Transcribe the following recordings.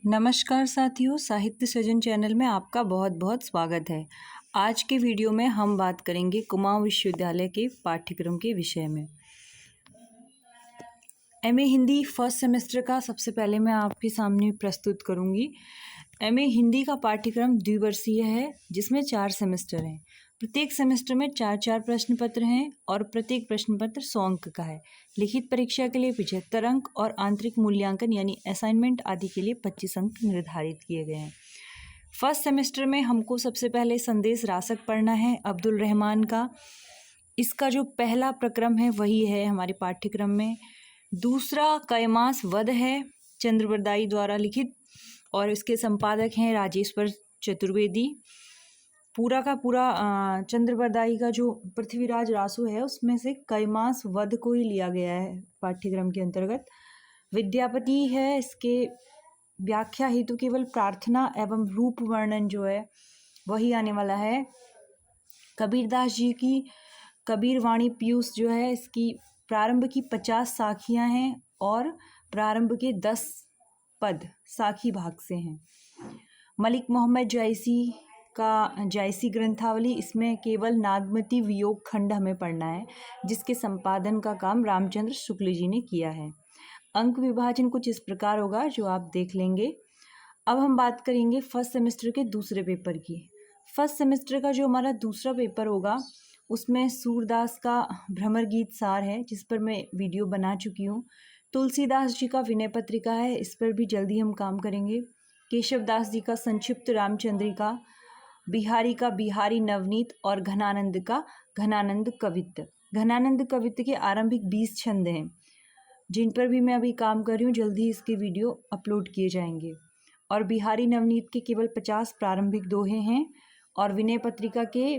नमस्कार साथियों, साहित्य सृजन चैनल में आपका बहुत बहुत स्वागत है। आज के वीडियो में हम बात करेंगे कुमाऊं विश्वविद्यालय के पाठ्यक्रम के विषय में। एमए हिंदी फर्स्ट सेमेस्टर का सबसे पहले मैं आपके सामने प्रस्तुत करूंगी। एमए हिंदी का पाठ्यक्रम द्विवर्षीय है, जिसमें 4 सेमेस्टर हैं। प्रत्येक सेमेस्टर में 4 प्रश्न पत्र हैं और प्रत्येक प्रश्न पत्र 100 अंक का है। लिखित परीक्षा के लिए 75 अंक और आंतरिक मूल्यांकन यानी असाइनमेंट आदि के लिए 25 अंक निर्धारित किए गए हैं। फर्स्ट सेमेस्टर में हमको सबसे पहले संदेश रासक पढ़ना है अब्दुल रहमान का। इसका जो पहला प्रक्रम है वही है हमारे पाठ्यक्रम में। दूसरा कैमास वध है, चंद्रबरदाई द्वारा लिखित, और इसके संपादक हैं राजेश्वर चतुर्वेदी। पूरा का पूरा चंद्रबरदाई का जो पृथ्वीराज रासो है उसमें से कैमास वध को ही लिया गया है पाठ्यक्रम के अंतर्गत। विद्यापति है, इसके व्याख्या हेतु केवल प्रार्थना एवं रूप वर्णन जो है वही आने वाला है। कबीरदास जी की कबीर वाणी पीयूष जो है, इसकी प्रारंभ की 50 साखियाँ हैं और प्रारंभ के 10 पद साखी भाग से हैं। मलिक मोहम्मद जायसी का जायसी ग्रंथावली, इसमें केवल नागमती वियोग खंड हमें पढ़ना है, जिसके संपादन का काम रामचंद्र शुक्ल जी ने किया है। अंक विभाजन कुछ इस प्रकार होगा जो आप देख लेंगे। अब हम बात करेंगे फर्स्ट सेमेस्टर के दूसरे पेपर की। फर्स्ट सेमेस्टर का जो हमारा दूसरा पेपर होगा उसमें सूरदास का भ्रमर गीत सार है, जिस पर मैं वीडियो बना चुकी हूँ। तुलसीदास जी का विनय पत्रिका है, इस पर भी जल्दी हम काम करेंगे। केशवदास जी का संक्षिप्त रामचंद्रिका, बिहारी का बिहारी नवनीत और घनानंद का घनानंद कवित्त। घनानंद कवित्त के आरंभिक 20 छंद हैं, जिन पर भी मैं अभी काम कर रही हूँ। जल्दी इसके वीडियो अपलोड किए जाएंगे। और बिहारी नवनीत के केवल 50 प्रारंभिक दोहे हैं और विनय पत्रिका के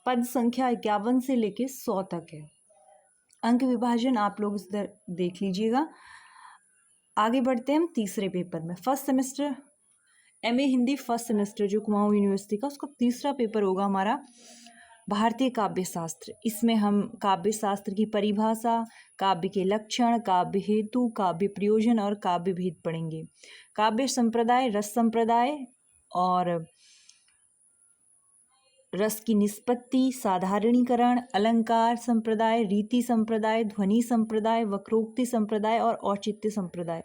पद संख्या 51 से लेके 100 तक है। अंक विभाजन आप लोग इस देख लीजिएगा। आगे बढ़ते हैं हम तीसरे पेपर में। First semester MA Hindi first semester जो कुमाऊं यूनिवर्सिटी का, उसका तीसरा पेपर होगा हमारा भारतीय काव्य शास्त्र। इसमें हम काव्य शास्त्र की परिभाषा, काव्य के लक्षण, काव्य हेतु, काव्य प्रयोजन और काव्य भेद पढ़ेंगे। काव्य संप्रदाय, रस संप्रदाय और रस की निष्पत्ति, साधारणीकरण, अलंकार संप्रदाय, रीति संप्रदाय, ध्वनि संप्रदाय, वक्रोक्ति संप्रदाय और औचित्य संप्रदाय,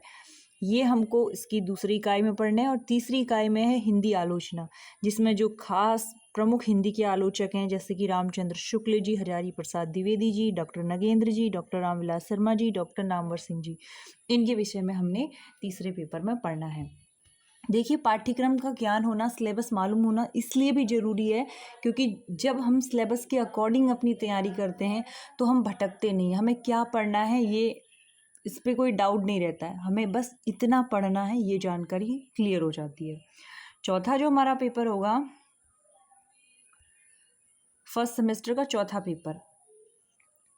ये हमको इसकी दूसरी इकाई में पढ़ना है। और तीसरी इकाई में है हिंदी आलोचना, जिसमें जो खास प्रमुख हिंदी के आलोचक हैं जैसे कि रामचंद्र शुक्ल जी, हरिहरि प्रसाद द्विवेदी जी, डॉक्टर नगेंद्र जी, डॉक्टर रामविलास शर्मा जी, डॉक्टर नामवर सिंह जी, इनके विषय में हमने तीसरे पेपर में पढ़ना है। देखिए, पाठ्यक्रम का ज्ञान होना, सिलेबस मालूम होना इसलिए भी ज़रूरी है क्योंकि जब हम सिलेबस के अकॉर्डिंग अपनी तैयारी करते हैं तो हम भटकते नहीं। हमें क्या पढ़ना है ये इस पर कोई डाउट नहीं रहता है, हमें बस इतना पढ़ना है, ये जानकारी क्लियर हो जाती है। चौथा जो हमारा पेपर होगा, फर्स्ट सेमेस्टर का चौथा पेपर,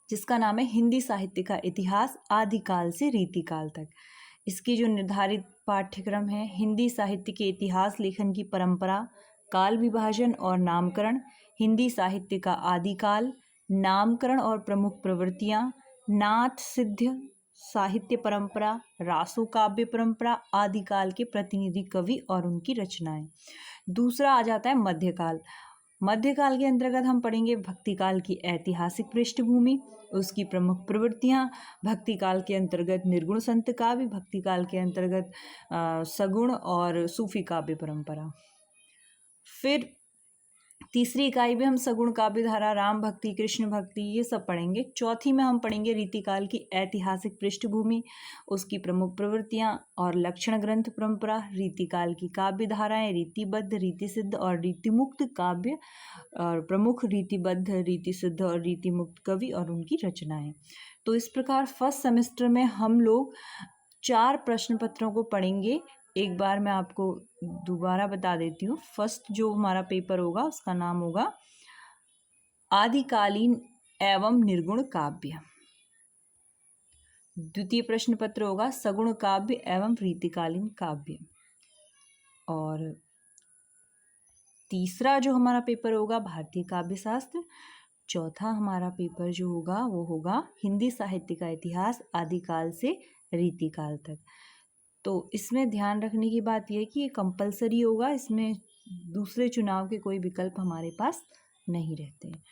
जिसका नाम है हिंदी साहित्य का इतिहास आदिकाल से रीतिकाल तक। इसकी जो निर्धारित पाठ्यक्रम है, हिंदी साहित्य के इतिहास लेखन की परंपरा, काल विभाजन और नामकरण, हिंदी साहित्य का आदिकाल, नामकरण और प्रमुख प्रवृत्तियाँ, नाथ सिद्ध साहित्य परंपरा, रासो काव्य परंपरा, आदिकाल के प्रतिनिधि कवि और उनकी रचनाएं। दूसरा आ जाता है मध्यकाल। मध्यकाल के अंतर्गत हम पढ़ेंगे भक्तिकाल की ऐतिहासिक पृष्ठभूमि, उसकी प्रमुख प्रवृत्तियाँ। भक्तिकाल के अंतर्गत निर्गुण संत काव्य, भक्तिकाल के अंतर्गत सगुण और सूफी काव्य परंपरा। फिर तीसरी इकाई में हम सगुण काव्य धारा, राम भक्ति, कृष्ण भक्ति, ये सब पढ़ेंगे। चौथी में हम पढ़ेंगे रीतिकाल की ऐतिहासिक पृष्ठभूमि, उसकी प्रमुख प्रवृत्तियाँ और लक्षण ग्रंथ परंपरा, रीतिकाल की काव्य धाराएं, रीतिबद्ध, रीतिसिद्ध और रीतिमुक्त काव्य, और प्रमुख रीतिबद्ध, रीतिसिद्ध और रीतिमुक्त कवि और उनकी रचनाएं। तो इस प्रकार फर्स्ट सेमेस्टर में हम लोग 4 प्रश्न पत्रों को पढ़ेंगे। एक बार मैं आपको दोबारा बता देती हूँ। फर्स्ट जो हमारा पेपर होगा उसका नाम होगा आदिकालीन एवं निर्गुण काव्य। द्वितीय प्रश्न पत्र होगा सगुण काव्य एवं रीतिकालीन काव्य। और तीसरा जो हमारा पेपर होगा भारतीय काव्य शास्त्र। चौथा हमारा पेपर जो होगा वो होगा हिंदी साहित्य का इतिहास आदिकाल से रीतिकाल तक। तो इसमें ध्यान रखने की बात यह है कि ये कंपलसरी होगा, इसमें दूसरे चुनाव के कोई विकल्प हमारे पास नहीं रहते हैं।